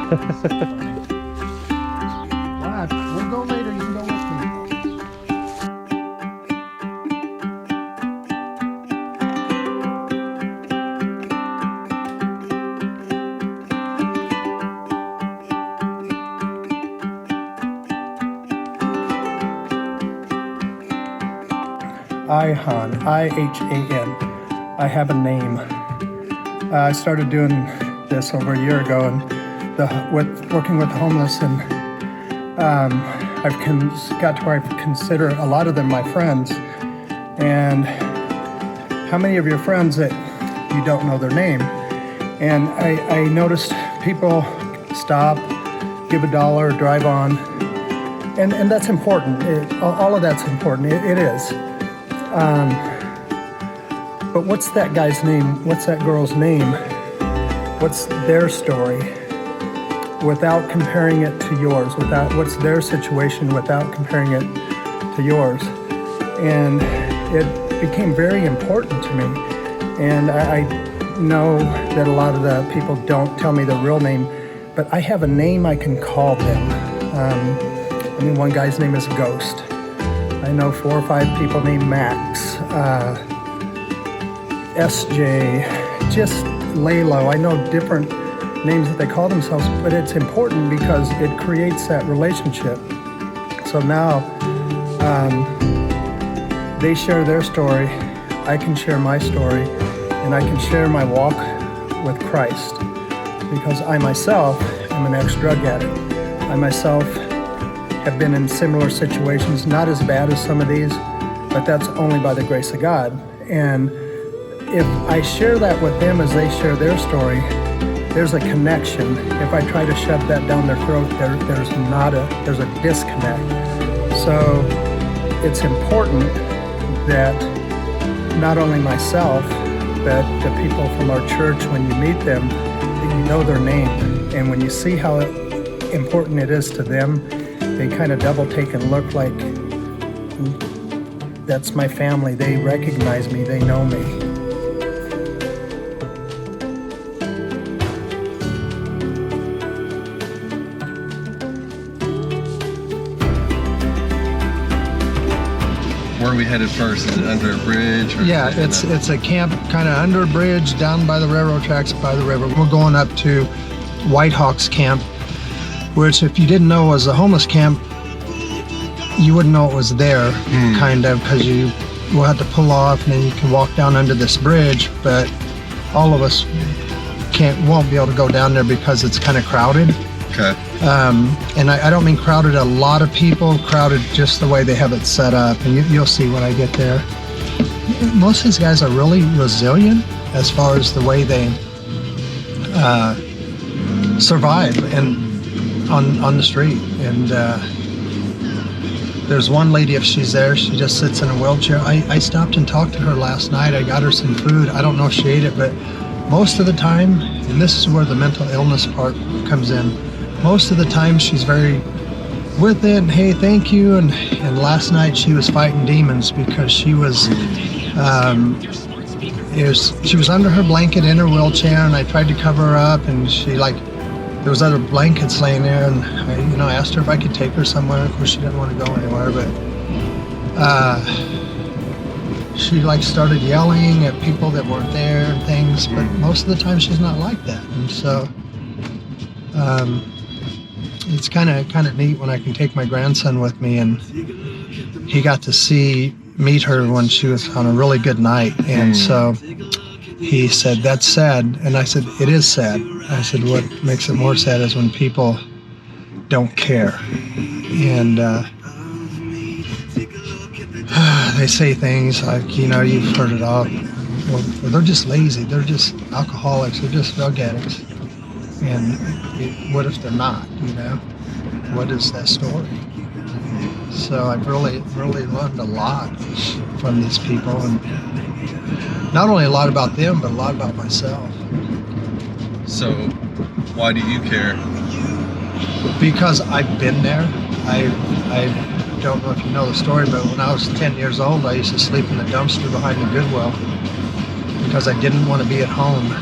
What? We'll go later. You can go with me. I.H.A.N, I.H.A.N. I have a name. I started doing this over a year ago, and working with the homeless, and I've got to where I consider a lot of them my friends. And how many of your friends that you don't know their name? And I noticed people stop, give $1, drive on, and that's important. All of that's important. It is. But what's that guy's name? What's that girl's name? What's their story? Without comparing it to yours, what's their situation without comparing it to yours. And it became very important to me. And I know that a lot of the people don't tell me their real name, but I have a name I can call them. One guy's name is Ghost. I know 4 or 5 people named Max, SJ, just Laylo. I know different names that they call themselves, but it's important because it creates that relationship. So now they share their story, I can share my story, and I can share my walk with Christ, because I myself am an ex-drug addict. I myself have been in similar situations, not as bad as some of these, but that's only by the grace of God. And if I share that with them as they share their story, there's a connection. If I try to shove that down their throat, there's a disconnect. So it's important that not only myself, but the people from our church, when you meet them, that you know their name. And when you see how important it is to them, they kind of double take and look like, that's my family. They recognize me, they know me. Where are we headed first? Is it under a bridge? Or yeah, it's a camp kind of under a bridge, down by the railroad tracks, by the river. We're going up to White Hawks Camp, which if you didn't know was a homeless camp, you wouldn't know it was there, kind of, because you will have to pull off and then you can walk down under this bridge, but all of us won't be able to go down there because it's kind of crowded. Okay. And I don't mean crowded a lot of people, crowded just the way they have it set up, and you'll see when I get there. Most of these guys are really resilient as far as the way they survive and on the street. And there's one lady, if she's there, she just sits in a wheelchair. I stopped and talked to her last night. I got her some food. I don't know if she ate it, but most of the time, and this is where the mental illness part comes in, most of the time she's very with it, and hey, thank you. And last night she was fighting demons because she was she was under her blanket in her wheelchair, and I tried to cover her up, and there was other blankets laying there, and I asked her if I could take her somewhere. Of course, she didn't want to go anywhere, but she started yelling at people that weren't there and things. But most of the time, she's not like that, and so it's kind of neat when I can take my grandson with me, and he got to meet her when she was on a really good night, and so. He said, "That's sad." And I said, "It is sad." I said, "What makes it more sad is when people don't care." And they say things like, you've heard it all. Well, they're just lazy. They're just alcoholics. They're just drug addicts. And what if they're not, What is that story? So I've really, really learned a lot from these people. And not only a lot about them, but a lot about myself. So, why do you care? Because I've been there. I don't know if you know the story, but when I was 10 years old, I used to sleep in the dumpster behind the Goodwill because I didn't want to be at home.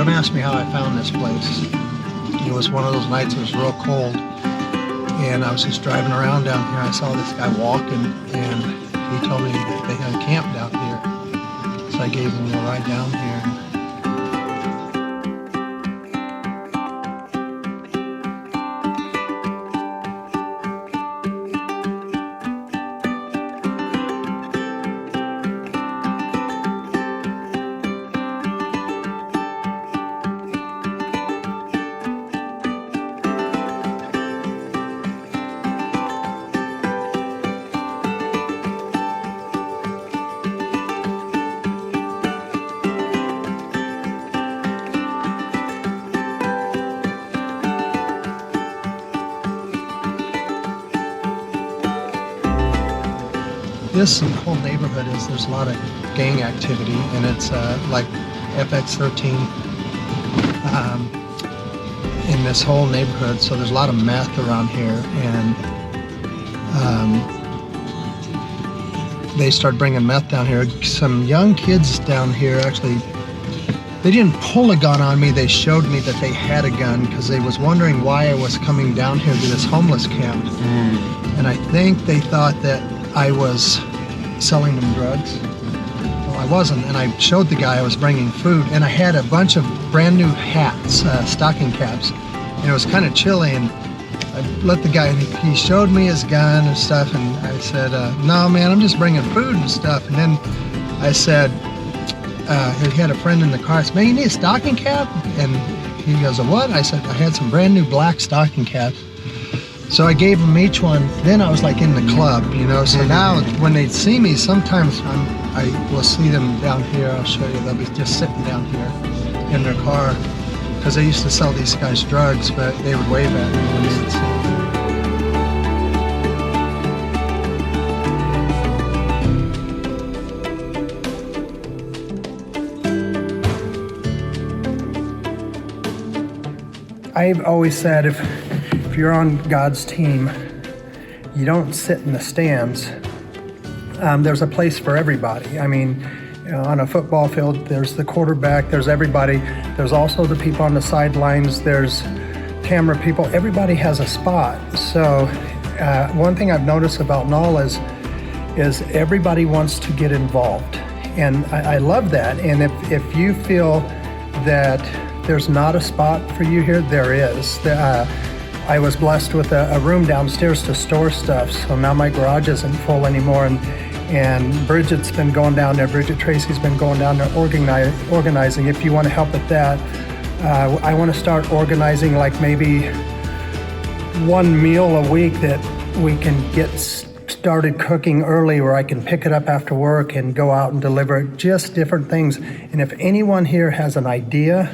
Don't ask me how I found this place. It was one of those nights it was real cold, and I was just driving around down here. I saw this guy walking, and he told me that they had a camp down here. So I gave him a ride down here. This whole neighborhood there's a lot of gang activity, and it's like FX13 in this whole neighborhood. So there's a lot of meth around here, and they started bringing meth down here. Some young kids down here actually, they didn't pull a gun on me. They showed me that they had a gun because they was wondering why I was coming down here to this homeless camp. And I think they thought that I was selling them drugs. Well, I wasn't, and I showed the guy I was bringing food, and I had a bunch of brand new hats, stocking caps, and it was kind of chilly, and I let the guy, he showed me his gun and stuff, and I said, no man, I'm just bringing food and stuff. And then I said, he had a friend in the car. I said, man, you need a stocking cap? And he goes, a what? I said, I had some brand new black stocking caps. So I gave them each one. Then I was like in the club, you know. So now when they see me, sometimes I will see them down here. I'll show you. They'll be just sitting down here in their car because they used to sell these guys drugs, but they would wave at me when they would see me. I've always said if you're on God's team, you don't sit in the stands. There's a place for everybody. I mean, on a football field, there's the quarterback, there's everybody. There's also the people on the sidelines, there's camera people. Everybody has a spot. So one thing I've noticed about Null is everybody wants to get involved. And I love that. And if you feel that there's not a spot for you here, there is. I was blessed with a room downstairs to store stuff, so now my garage isn't full anymore, and Bridget's been going down there, Bridget Tracy's been going down there organizing. If you want to help with that, I want to start organizing like maybe one meal a week that we can get started cooking early, where I can pick it up after work and go out and deliver it, just different things. And if anyone here has an idea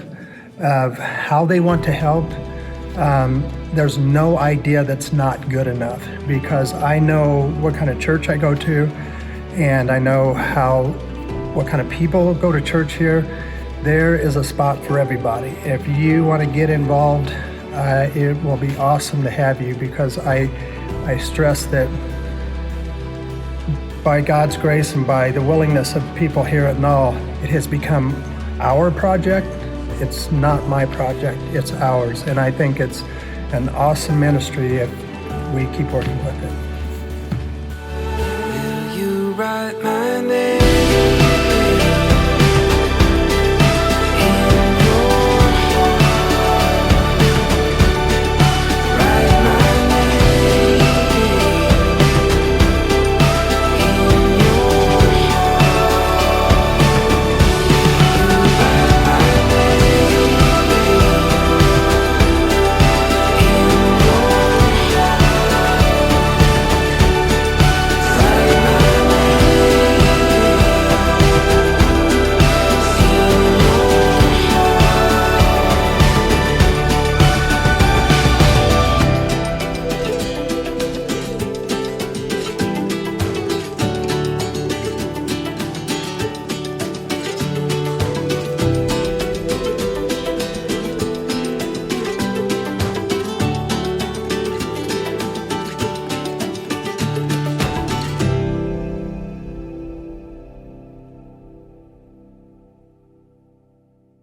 of how they want to help, there's no idea that's not good enough, because I know what kind of church I go to, and I know what kind of people go to church here. There is a spot for everybody. If you want to get involved, it will be awesome to have you, because I stress that by God's grace and by the willingness of people here at Null, it has become our project. It's not my project, it's ours. And I think it's an awesome ministry if we keep working with it. Will you write my name